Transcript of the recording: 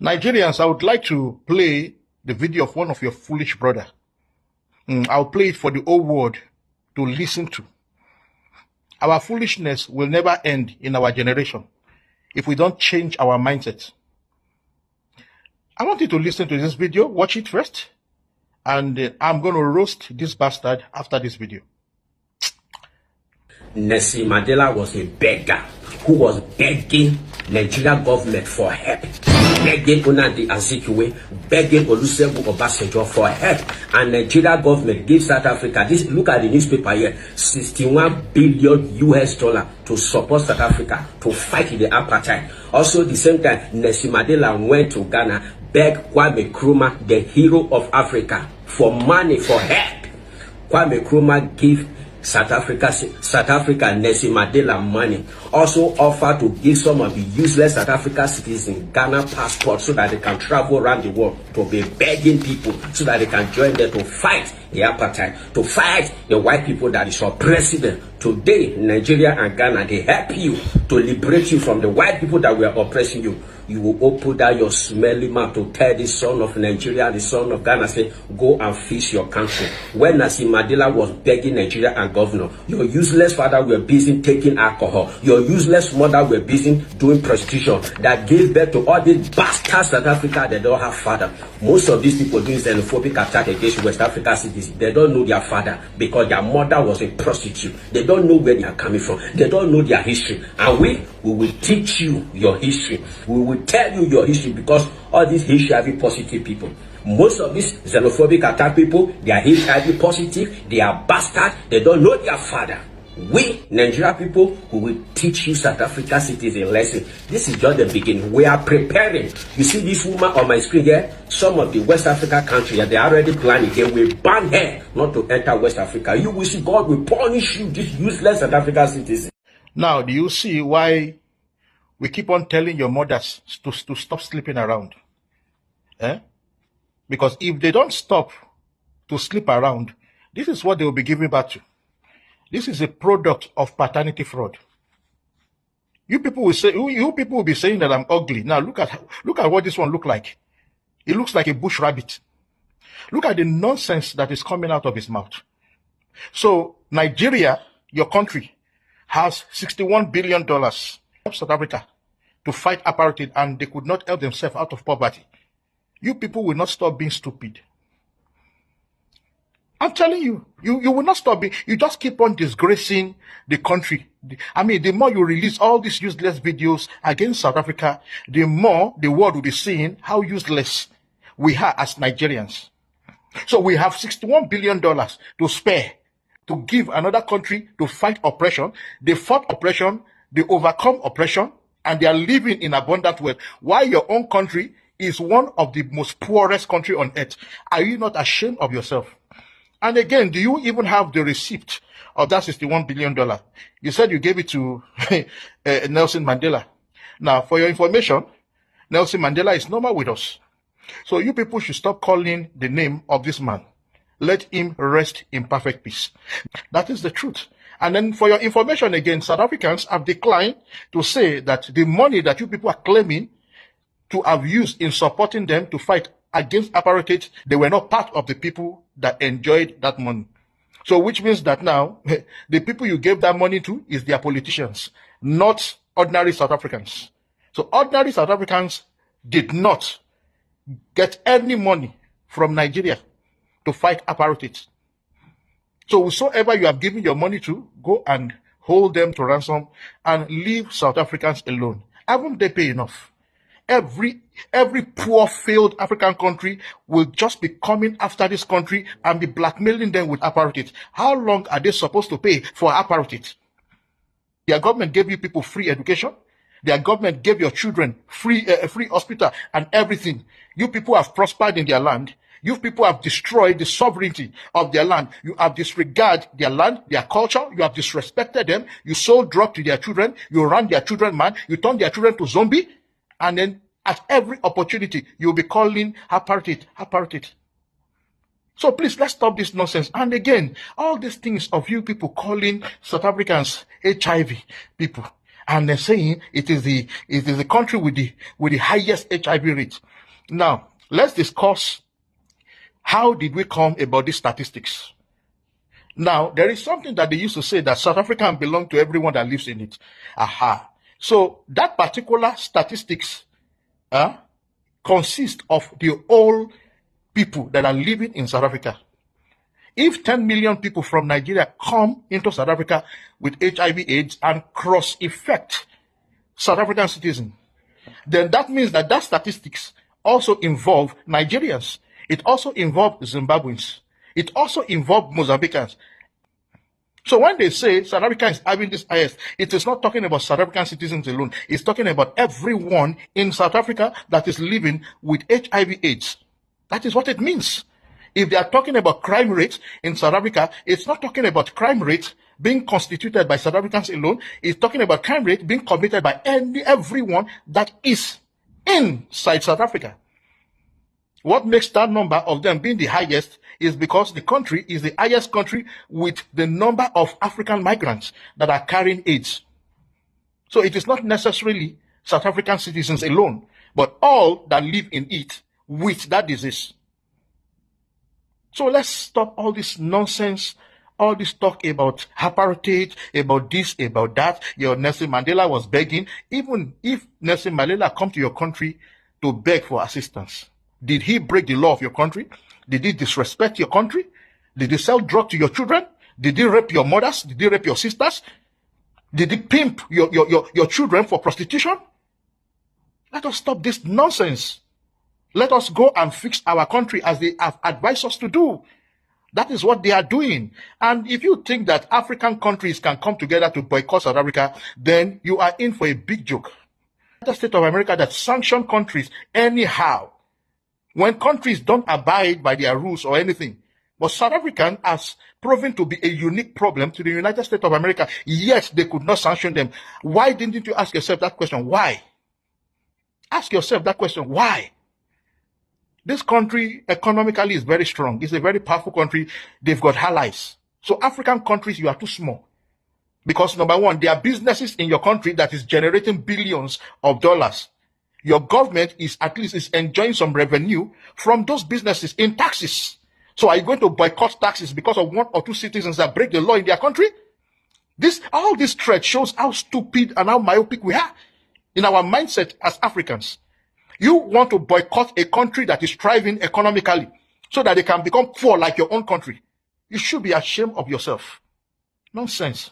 Nigerians, I would like to play the video of one of your foolish brother. I'll play it for the whole world to listen to. Our foolishness will never end in our generation if we don't change our mindset. I want you to listen to this video, watch it first, and I'm going to roast this bastard after this video. Nelson Mandela was a beggar who was begging Nigeria government for help, begging Nnamdi Azikiwe, begging Olusegun Obasanjo for help, and Nigeria government gave South Africa this. Look at the newspaper here: $61 billion to support South Africa to fight the apartheid. Also, at the same time, Nelson Mandela went to Ghana, begged Kwame Nkrumah, the hero of Africa, for money for help. Kwame Nkrumah gave South Africa Nelson Mandela money. Also offered to give some of the useless South African citizens Ghana passports so that they can travel around the world to be begging people so that they can join them to fight the apartheid, to fight the white people that is oppressing them. Today, Nigeria and Ghana, they help you to liberate you from the white people that were oppressing you. You will open down your smelly mouth to tell the son of Nigeria, the son of Ghana, say, go and fix your country. When Nelson Mandela was begging Nigeria and governor, your useless father were busy taking alcohol. Your useless mother were busy doing prostitution that gave birth to all these bastards South Africa. They don't have father. Most of these people doing xenophobic attack against West Africa citizens. They don't know their father because their mother was a prostitute. They don't know where they are coming from. They don't know their history. And we will teach you your history. We will tell you your history, because all these HIV positive people, most of these xenophobic attack people, they are HIV positive, they are bastards, they don't know their father. We, Nigeria people, who will teach you South Africa citizen lesson. This is just the beginning. We are preparing. You see this woman on my screen here? Some of the West Africa countries, they are already planning. They will ban her not to enter West Africa. You will see God will punish you, this useless South African citizen. Now, do you see why we keep on telling your mothers to stop sleeping around? Because if they don't stop to sleep around, this is what they will be giving back to. This is a product of paternity fraud. You people will be saying that I'm ugly. Now look at what this one look like. It looks like a bush rabbit. Look at the nonsense that is coming out of his mouth. So Nigeria, your country, has $61 billion help South Africa to fight apartheid, and they could not help themselves out of poverty. You people will not stop being stupid. I'm telling you, you will not stop being, you just keep on disgracing the country. I mean, the more you release all these useless videos against South Africa, the more the world will be seeing how useless we are as Nigerians. So we have $61 billion to spare to give another country to fight oppression. They fought oppression, they overcome oppression, and they are living in abundant wealth. While your own country is one of the most poorest country on earth. Are you not ashamed of yourself? And again, do you even have the receipt of that $61 billion? You said you gave it to Nelson Mandela. Now, for your information, Nelson Mandela is no more with us. So you people should stop calling the name of this man. Let him rest in perfect peace. That is the truth. And then for your information again, South Africans have declined to say that the money that you people are claiming to have used in supporting them to fight against apartheid, they were not part of the people that enjoyed that money. So which means that now, the people you gave that money to is their politicians, not ordinary South Africans. So ordinary South Africans did not get any money from Nigeria to fight apartheid. So whosoever you have given your money to, go and hold them to ransom and leave South Africans alone. Haven't they paid enough? Every poor failed African country will just be coming after this country and be blackmailing them with apartheid. How long are they supposed to pay for apartheid? Their government gave you people free education. Their government gave your children free hospital and everything. You people have prospered in their land. You people have destroyed the sovereignty of their land. You have disregarded their land, their culture. You have disrespected them. You sold drugs to their children. You ran their children mad. You turned their children to zombie. And then at every opportunity, you'll be calling apartheid, apartheid. So please, let's stop this nonsense. And again, all these things of you people calling South Africans HIV people. And they're saying it is the country with the highest HIV rate. Now, let's discuss how did we come about these statistics. Now, there is something that they used to say that South Africa belongs to everyone that lives in it. Aha. So that particular statistics consists of the whole people that are living in South Africa. If 10 million people from Nigeria come into South Africa with HIV/AIDS and cross-infect South African citizens, then that means that statistics also involve Nigerians. It also involves Zimbabweans. It also involves Mozambicans. So when they say South Africa is having this highest, it is not talking about South African citizens alone. It's talking about everyone in South Africa that is living with HIV/AIDS. That is what it means. If they are talking about crime rates in South Africa, it's not talking about crime rates being constituted by South Africans alone. It's talking about crime rate being committed by everyone that is inside South Africa. What makes that number of them being the highest is because the country is the highest country with the number of African migrants that are carrying AIDS. So it is not necessarily South African citizens alone, but all that live in it with that disease. So let's stop all this nonsense, all this talk about apartheid, about this, about that. Your Nelson Mandela was begging. Even if Nelson Mandela come to your country to beg for assistance, did he break the law of your country? Did he disrespect your country? Did he sell drugs to your children? Did he rape your mothers? Did he rape your sisters? Did he pimp your children for prostitution? Let us stop this nonsense. Let us go and fix our country as they have advised us to do. That is what they are doing. And if you think that African countries can come together to boycott South Africa, then you are in for a big joke. The States of America that sanction countries anyhow, when countries don't abide by their rules or anything. But South Africa has proven to be a unique problem to the United States of America, yet they could not sanction them. Why didn't you ask yourself that question? Why? Ask yourself that question. Why? This country economically is very strong. It's a very powerful country. They've got allies. So African countries, you are too small. Because number one, there are businesses in your country that is generating billions of dollars. Your government is at least enjoying some revenue from those businesses in taxes. So are you going to boycott taxes because of one or two citizens that break the law in their country? All this threat shows how stupid and how myopic we are in our mindset as Africans. You want to boycott a country that is thriving economically so that they can become poor like your own country. You should be ashamed of yourself. Nonsense.